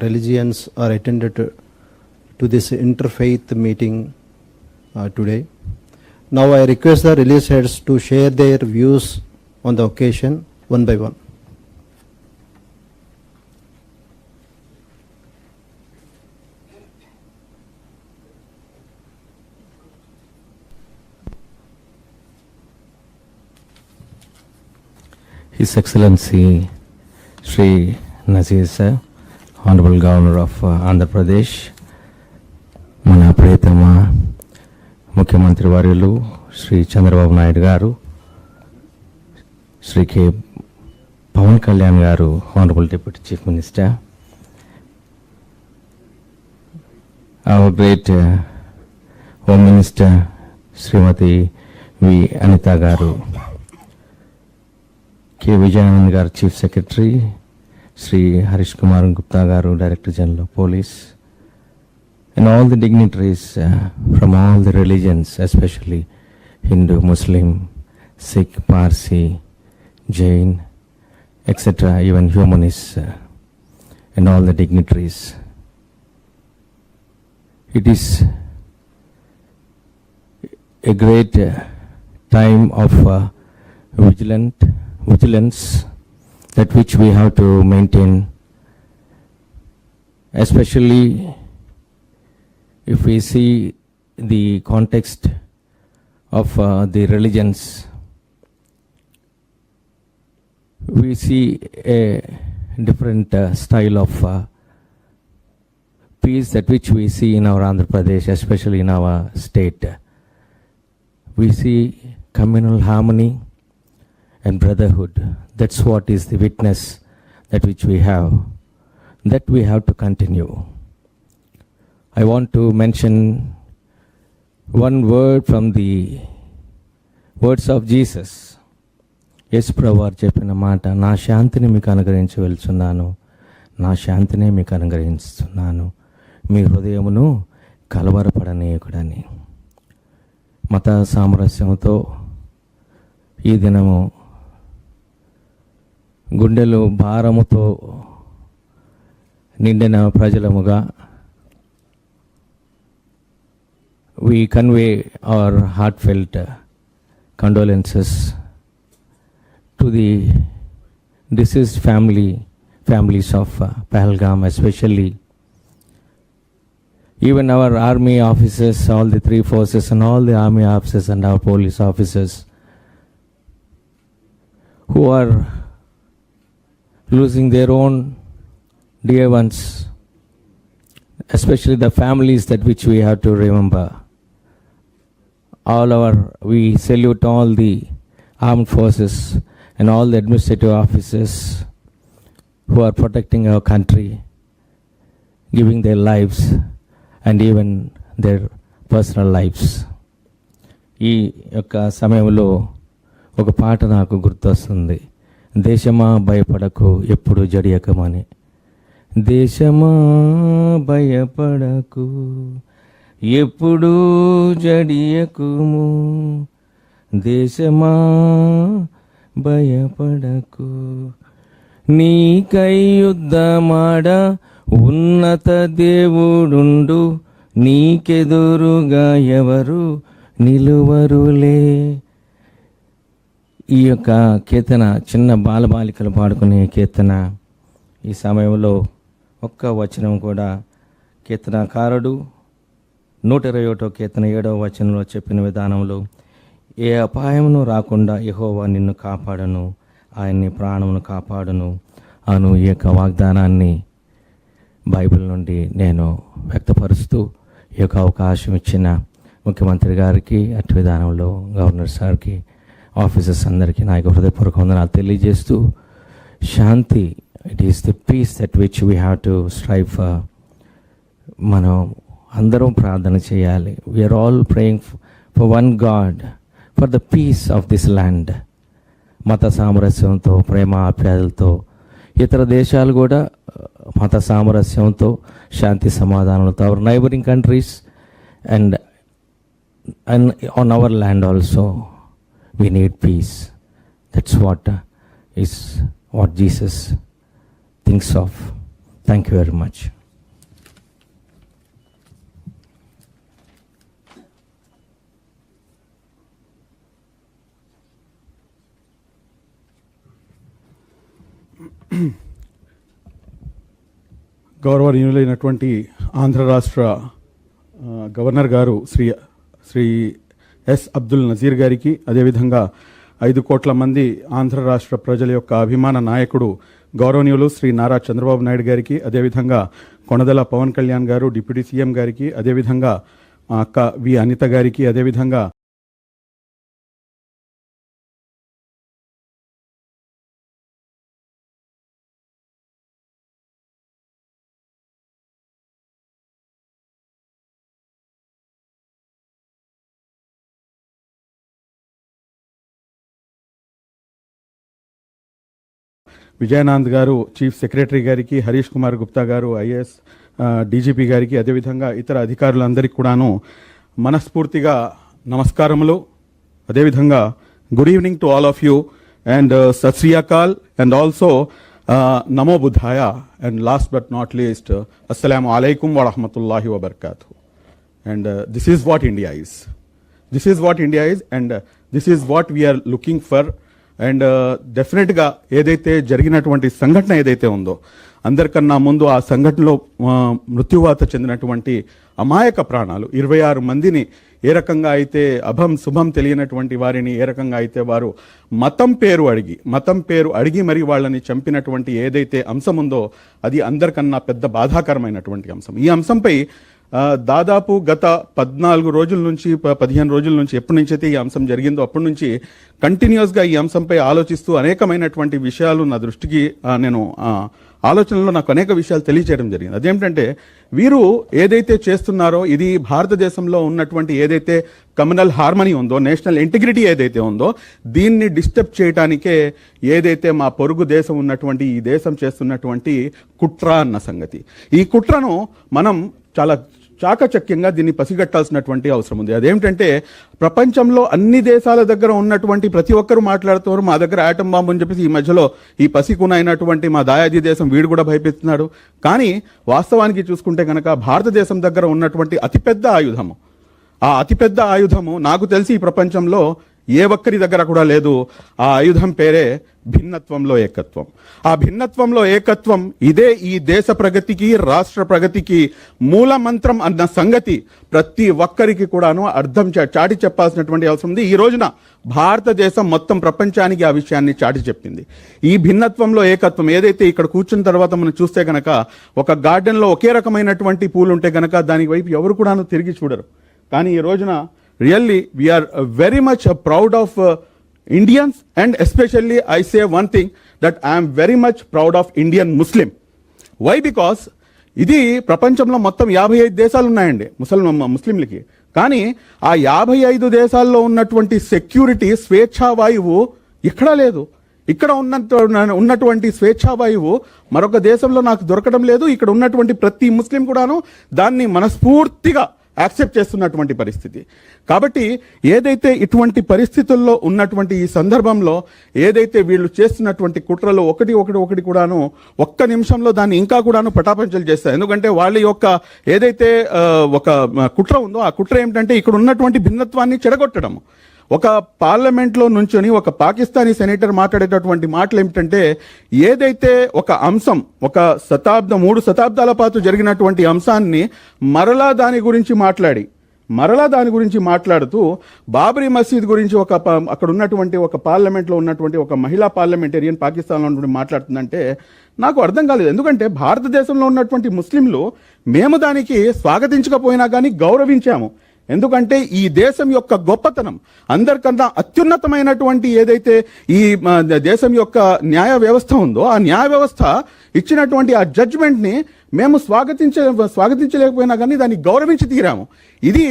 religions are attended to this interfaith meeting today. Now I request the religious heads to share their views on the occasion one by one. His Excellency Sri Nazir Sir, Honorable Governor of Andhra Pradesh, మన ప్రియతమ ముఖ్యమంత్రి వర్యులు శ్రీ చంద్రబాబు నాయుడు గారు, Shri K Pawan Kalyan గారు, Honorable Deputy Chief Minister, our great Home Minister శ్రీమతి వి అనిత గారు, K Vijayanand గారు chief secretary, Shri Harish Kumar Gupta గారు director general of police, and all the dignitaries from all the religions, especially Hindu, Muslim, Sikh, Parsi, Jain, etc., even humanists, and all the dignitaries. It is a great time of vigilance that which we have to maintain, especially if we see the context of the religions. We see a different style of peace that which we see in our Andhra Pradesh, especially in our state. We see communal harmony and brotherhood. That's what is the witness that which we have, that we have to continue. I want to mention one word from the words of Jesus. యేసు ప్రభువారు చెప్పిన మాట, నా శాంతిని మీకు అనుగ్రహించి వెళ్తున్నాను, నా శాంతినే మీకు అనుగ్రహిస్తున్నాను, మీ హృదయమును కలవరపడనీయకుడని. మత సామరస్యంతో ఈ దినము గుండెలు భారముతో నిండిన ప్రజలముగా we convey our heartfelt condolences to the deceased families of Pahalgam, especially even our army officers, all the three forces and all the army officers and our police officers who are losing their own dear ones, especially the families that which we have to remember. We salute all the armed forces and all the administrative officers who are protecting our country, giving their lives and even their personal lives. ఈ యొక్క సమయంలో ఒక పాట నాకు గుర్తొస్తుంది, దేశమా భయపడకు ఎప్పుడు జడియకమని. దేశమా భయపడకు ఎప్పుడు జడియకుము, దేశమా భయపడకు, నీకై యుద్ధమాడ ఉన్నత దేవుడుండు, నీకెదురుగా ఎవరు నిలువరులే. ఈ యొక్క కీర్తన చిన్న బాలబాలికలు పాడుకునే కీర్తన. ఈ సమయంలో ఒక్క వచనం కూడా కీర్తనకారుడు 121 కీర్తన 7వ వచనంలో చెప్పిన విధానంలో, ఏ అపాయమును రాకుండా యెహోవా నిన్ను కాపాడను, ఆయన్ని ప్రాణమును కాపాడును అను ఈ యొక్క వాగ్దానాన్ని బైబిల్ నుండి నేను వ్యక్తపరుస్తూ ఈ యొక్క అవకాశం ఇచ్చిన ముఖ్యమంత్రి గారికి, అటు విధానంలో గవర్నర్ సార్కి, ఆఫీసర్స్ అందరికీ నా యొక్క హృదయపూర్వక వందనాలు తెలియజేస్తూ, శాంతి, it is the peace that which we have to strive for. మనం అందరం ప్రార్థన చేయాలి. We are all praying for one God, for the peace of this land. మత సామరస్యంతో, ప్రేమ ఆప్యాయతలతో, ఇతర దేశాలు కూడా మత సామరస్యంతో, శాంతి సమాధానంతో, our neighbouring countries and on our land also we need peace. That's what is what Jesus thinks of. Thank you very much. గౌరవనీయులైనటువంటి ఆంధ్ర రాష్ట్ర గవర్నర్ గారు శ్రీ ఎస్ అబ్దుల్ నజీర్ గారికి, అదేవిధంగా 5 కోట్ల మంది ఆంధ్ర రాష్ట్ర ప్రజల యొక్క అభిమాన నాయకుడు గౌరవనీయులు శ్రీ నారా చంద్రబాబు నాయుడు గారికి, అదేవిధంగా కొణదెల పవన్ కళ్యాణ్ గారు డిప్యూటీ సీఎం గారికి, అదేవిధంగా మా అక్క వి అనిత గారికి, అదేవిధంగా విజయనాథ్ గారు చీఫ్ సెక్రటరీ గారికి, హరీష్ కుమార్ గుప్తా గారు ఐఏఎస్ డీజీపీ గారికి, అదేవిధంగా ఇతర అధికారులందరికీ కూడాను మనస్ఫూర్తిగా నమస్కారములు. అదేవిధంగా good evening to all of you and Sat Sri Akal and also నమో బుద్ధాయ and last but not least అస్సలాము అలైకుం వరహమతుల్లాహి వబర్కాతు. And this is what India is. This is what India is and this is what we are looking for. And డెఫినెట్గా ఏదైతే జరిగినటువంటి సంఘటన ఏదైతే ఉందో, అందరికన్నా ముందు ఆ సంఘటనలో మృత్యువాత చెందినటువంటి అమాయక ప్రాణాలు 26 మందిని ఏ రకంగా అయితే శుభం తెలియనటువంటి వారిని ఏ రకంగా అయితే వారు మతం పేరు అడిగి మరి వాళ్ళని చంపినటువంటి ఏదైతే అంశం ఉందో అది అందరికన్నా పెద్ద బాధాకరమైనటువంటి అంశం. ఈ అంశంపై దాదాపు గత 14 రోజుల నుంచి 15 రోజుల నుంచి ఎప్పటి నుంచి అయితే ఈ అంశం జరిగిందో అప్పటి నుంచి కంటిన్యూస్గా ఈ అంశంపై ఆలోచిస్తూ అనేకమైనటువంటి విషయాలు నా దృష్టికి ఆలోచనలో నాకు అనేక విషయాలు తెలియచేయడం జరిగింది. అదేమిటంటే వీరు ఏదైతే చేస్తున్నారో ఇది భారతదేశంలో ఉన్నటువంటి ఏదైతే కమ్యూనల్ హార్మనీ ఉందో, నేషనల్ ఇంటిగ్రిటీ ఏదైతే ఉందో దీన్ని డిస్టర్బ్ చేయడానికే ఏదైతే మా పొరుగు దేశం ఉన్నటువంటి ఈ దేశం చేస్తున్నటువంటి కుట్ర అన్న సంగతి. ఈ కుట్రను మనం చాలా చాకచక్యంగా దీన్ని పసిగట్టాల్సినటువంటి అవసరం ఉంది. అదేమిటంటే ప్రపంచంలో అన్ని దేశాల దగ్గర ఉన్నటువంటి ప్రతి ఒక్కరు మాట్లాడుతున్నారు మా దగ్గర ఆటం బాంబు అని చెప్పేసి ఈ మధ్యలో ఈ పసికున అయినటువంటి మా దాయాది దేశం వీడు కూడా భయపెడుతున్నాడు. కానీ వాస్తవానికి చూసుకుంటే కనుక భారతదేశం దగ్గర ఉన్నటువంటి అతిపెద్ద ఆయుధము, ఆ అతిపెద్ద ఆయుధము నాకు తెలిసి ఈ ప్రపంచంలో ఏ ఒక్కరి దగ్గర కూడా లేదు. ఆ ఆయుధం పేరే భిన్నత్వంలో ఏకత్వం. ఆ భిన్నత్వంలో ఏకత్వం ఇదే ఈ దేశ ప్రగతికి, రాష్ట్ర ప్రగతికి మూల మంత్రం అన్న సంగతి ప్రతి ఒక్కరికి కూడాను అర్థం చాటి చెప్పాల్సినటువంటి అవసరం ఉంది. ఈ రోజున భారతదేశం మొత్తం ప్రపంచానికి ఆ విషయాన్ని చాటి చెప్పింది. ఈ భిన్నత్వంలో ఏకత్వం ఏదైతే ఇక్కడ కూర్చున్న తర్వాత మనం చూస్తే గనక ఒక గార్డెన్లో ఒకే రకమైనటువంటి పూలు ఉంటే గనక దాని వైపు ఎవరు కూడాను తిరిగి చూడరు. కానీ ఈ రోజున really we are very much proud of Indians, and especially I say one thing that I am very much proud of Indian Muslim. Why? Because ఇది ప్రపంచంలో మొత్తం 55 దేశాలు ఉన్నాయండి ముస్లింలకి. కానీ ఆ 55 దేశాల్లో ఉన్నటువంటి సెక్యూరిటీ స్వేచ్ఛావాయువు ఎక్కడా లేదు. ఇక్కడ ఉన్నటువంటి స్వేచ్ఛావాయువు మరొక దేశంలో నాకు దొరకడం లేదు. ఇక్కడ ఉన్నటువంటి ప్రతి ముస్లిం కూడాను దాన్ని మనస్ఫూర్తిగా యాక్సెప్ట్ చేస్తున్నటువంటి పరిస్థితి. కాబట్టి ఏదైతే ఇటువంటి పరిస్థితుల్లో ఉన్నటువంటి ఈ సందర్భంలో ఏదైతే వీళ్ళు చేస్తున్నటువంటి కుట్రలు ఒకటి కూడాను ఒక్క నిమిషంలో దాన్ని ఇంకా కూడాను పటాపంచలు చేస్తారు. ఎందుకంటే వాళ్ళ యొక్క ఏదైతే ఒక కుట్ర ఉందో ఆ కుట్ర ఏమిటంటే ఇక్కడ ఉన్నటువంటి భిన్నత్వాన్ని చెడగొట్టడం. ఒక పార్లమెంట్లో నుంచొని ఒక పాకిస్తానీ సెనేటర్ మాట్లాడేటటువంటి మాటలు ఏమిటంటే ఏదైతే ఒక అంశం ఒక 3 శతాబ్దాల పాటు జరిగినటువంటి అంశాన్ని మరలా దాని గురించి మాట్లాడుతూ బాబరీ మసీద్ గురించి అక్కడ ఉన్నటువంటి ఒక పార్లమెంట్లో ఉన్నటువంటి ఒక మహిళా పార్లమెంటేరియన్ పాకిస్తాన్లో ఉన్నటువంటి మాట్లాడుతుందంటే నాకు అర్థం కాలేదు. ఎందుకంటే భారతదేశంలో ఉన్నటువంటి ముస్లింలు మేము దానికి స్వాగతించకపోయినా కానీ గౌరవించాము. ఎందుకంటే ఈ దేశం యొక్క గొప్పతనం అందరికన్నా అత్యున్నతమైనటువంటి ఏదైతే ఈ దేశం యొక్క న్యాయ వ్యవస్థ ఉందో ఆ న్యాయ వ్యవస్థ ఇచ్చినటువంటి ఆ జడ్జిమెంట్ని మేము స్వాగతించలేకపోయినా కానీ దాన్ని గౌరవించి తీరాము. ఇది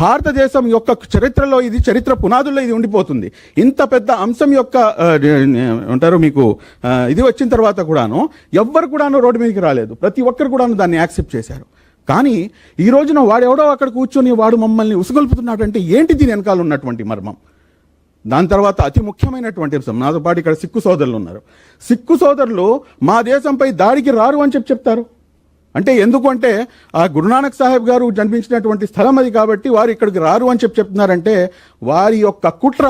భారతదేశం యొక్క చరిత్రలో, ఇది చరిత్ర పునాదుల్లో ఇది ఉండిపోతుంది. ఇంత పెద్ద అంశం యొక్క అంటారు మీకు ఇది వచ్చిన తర్వాత కూడాను ఎవ్వరు కూడాను రోడ్డు మీదకి రాలేదు. ప్రతి ఒక్కరు కూడాను దాన్ని యాక్సెప్ట్ చేశారు. కానీ ఈ రోజున వాడెవడో అక్కడ కూర్చొని వాడు మమ్మల్ని ఉసుగొల్పుతున్నాడంటే ఏంటి దీని వెనకాల ఉన్నటువంటి మర్మం? దాని తర్వాత అతి ముఖ్యమైనటువంటి అంశం, నాతో పాటు ఇక్కడ సిక్కు సోదరులు ఉన్నారు. సిక్కు సోదరులు మా దేశంపై దాడికి రారు అని చెప్తారు. అంటే ఎందుకంటే ఆ గురునానక్ సాహెబ్ గారు జన్మించినటువంటి స్థలం అది కాబట్టి వారు ఇక్కడికి రారు అని చెప్తున్నారంటే వారి యొక్క కుట్ర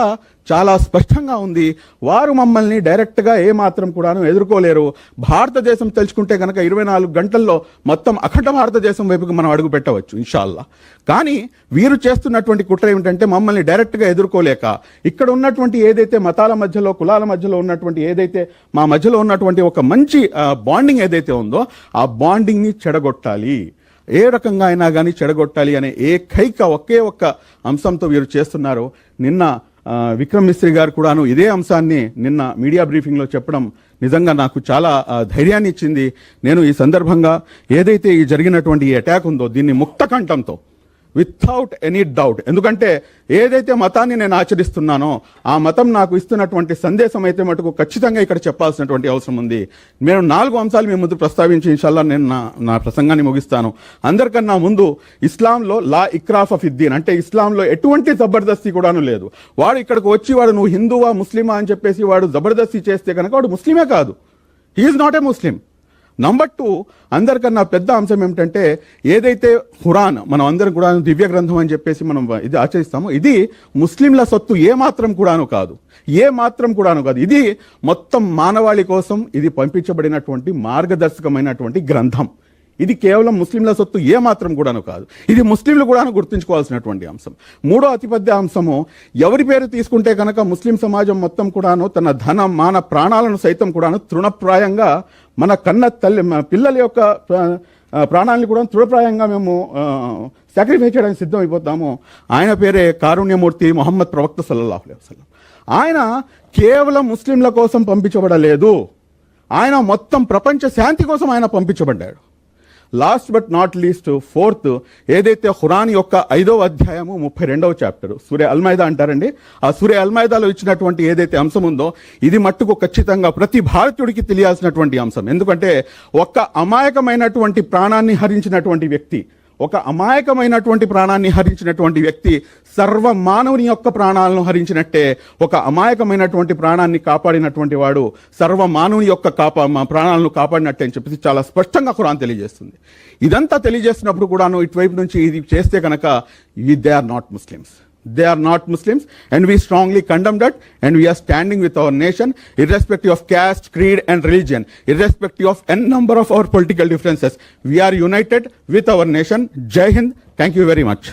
చాలా స్పష్టంగా ఉంది. వారు మమ్మల్ని డైరెక్ట్గా ఏమాత్రం కూడాను ఎదుర్కోలేరు. భారతదేశం తెలుసుకుంటే కనుక 24 గంటల్లో మొత్తం అఖండ భారతదేశం వైపుకి మనం అడుగు పెట్టవచ్చు ఇన్షాల్లా. కానీ వీరు చేస్తున్నటువంటి కుట్ర ఏమిటంటే మమ్మల్ని డైరెక్ట్గా ఎదుర్కోలేక ఇక్కడ ఉన్నటువంటి ఏదైతే మతాల మధ్యలో కులాల మధ్యలో ఉన్నటువంటి ఏదైతే మా మధ్యలో ఉన్నటువంటి ఒక మంచి బాండింగ్ ఏదైతే ఉందో ఆ బాండింగ్ని చెడగొట్టాలి, ఏ రకంగా అయినా కానీ చెడగొట్టాలి అనే ఒకే ఒక్క అంశంతో వీరు చేస్తున్నారు. నిన్న విక్రమ్ మిస్త్రీ గారు కూడాను ఇదే అంశాన్ని నిన్న మీడియా బ్రీఫింగ్లో చెప్పడం నిజంగా నాకు చాలా ధైర్యాన్ని ఇచ్చింది. నేను ఈ సందర్భంగా ఏదైతే ఈ జరిగినటువంటి ఈ అటాక్ ఉందో దీన్ని ముక్త కంఠంతో వితౌట్ ఎనీ డౌట్, ఎందుకంటే ఏదైతే మతాన్ని నేను ఆచరిస్తున్నానో ఆ మతం నాకు ఇస్తున్నటువంటి సందేశం అయితే మటుకు ఖచ్చితంగా ఇక్కడ చెప్పాల్సినటువంటి అవసరం ఉంది. నేను 4 అంశాలు మీ ముందు ప్రస్తావించి ఇన్షాల్లా నేను నా ప్రసంగాన్ని ముగిస్తాను. అందరికన్నా ముందు ఇస్లాంలో లా ఇక్రాఫ్ ఆఫ్ ఇద్దీన్, అంటే ఇస్లాంలో ఎటువంటి జబర్దస్తి కూడాను లేదు. వాడు ఇక్కడికి వచ్చి వాడు నువ్వు హిందువా ముస్లిమా అని చెప్పేసి వాడు జబర్దస్తి చేస్తే కనుక వాడు ముస్లిమే కాదు, he is not a Muslim. Number 2, అందరికన్నా పెద్ద అంశం ఏమిటంటే ఏదైతే ఖురాన్ మనం అందరం కూడా దివ్య గ్రంథం అని చెప్పేసి మనం ఇది ఆచరిస్తామో ఇది ముస్లింల సొత్తు ఏ మాత్రం కూడాను కాదు. ఇది మొత్తం మానవాళి కోసం ఇది పంపించబడినటువంటి మార్గదర్శకమైనటువంటి గ్రంథం. ఇది కేవలం ముస్లింల సొత్తు ఏ మాత్రం కూడాను కాదు. ఇది ముస్లింలు కూడాను గుర్తుంచుకోవాల్సినటువంటి అంశం. 3వ అతిపెద్ద అంశము, ఎవరి పేరు తీసుకుంటే కనుక ముస్లిం సమాజం మొత్తం కూడాను తన ధనం మాన ప్రాణాలను సైతం కూడాను తృణప్రాయంగా మన కన్న తల్లి పిల్లల యొక్క ప్రాణాలను కూడా తృణప్రాయంగా మేము సాక్రిఫైస్ చేయడానికి సిద్ధమైపోతాము. ఆయన పేరే కారుణ్యమూర్తి మొహమ్మద్ ప్రవక్త సల్లల్లాహు అలైహి వసల్లం. ఆయన కేవలం ముస్లింల కోసం పంపించబడలేదు, ఆయన మొత్తం ప్రపంచ శాంతి కోసం ఆయన పంపించబడ్డాడు. Last but not least 4th, ఏదైతే ఖురాన్ యొక్క 5వ అధ్యాయము 32వ చాప్టర్ సూరే అల్మైదా అంటారండి. ఆ సూరే అల్మైదాలో ఇచ్చినటువంటి ఏదైతే అంశం ఉందో ఇది మట్టుకు ఖచ్చితంగా ప్రతి భారతీయుడికి తెలియాల్సినటువంటి అంశం. ఎందుకంటే ఒక అమాయకమైనటువంటి ప్రాణాన్ని హరించినటువంటి వ్యక్తి సర్వ మానవుని యొక్క ప్రాణాలను హరించినట్టే. ఒక అమాయకమైనటువంటి ప్రాణాన్ని కాపాడినటువంటి వాడు సర్వ మానవుని యొక్క ప్రాణాలను కాపాడినట్టే అని చెప్పేసి చాలా స్పష్టంగా ఖురాన్ తెలియజేస్తుంది. ఇదంతా తెలియజేస్తున్నప్పుడు కూడాను ఇటువైపు నుంచి ఇది చేస్తే కనుక they are not Muslims and we strongly condemn that, and we are standing with our nation irrespective of caste, creed and religion, irrespective of n number of our political differences. We are united with our nation. Jai Hind. Thank you very much.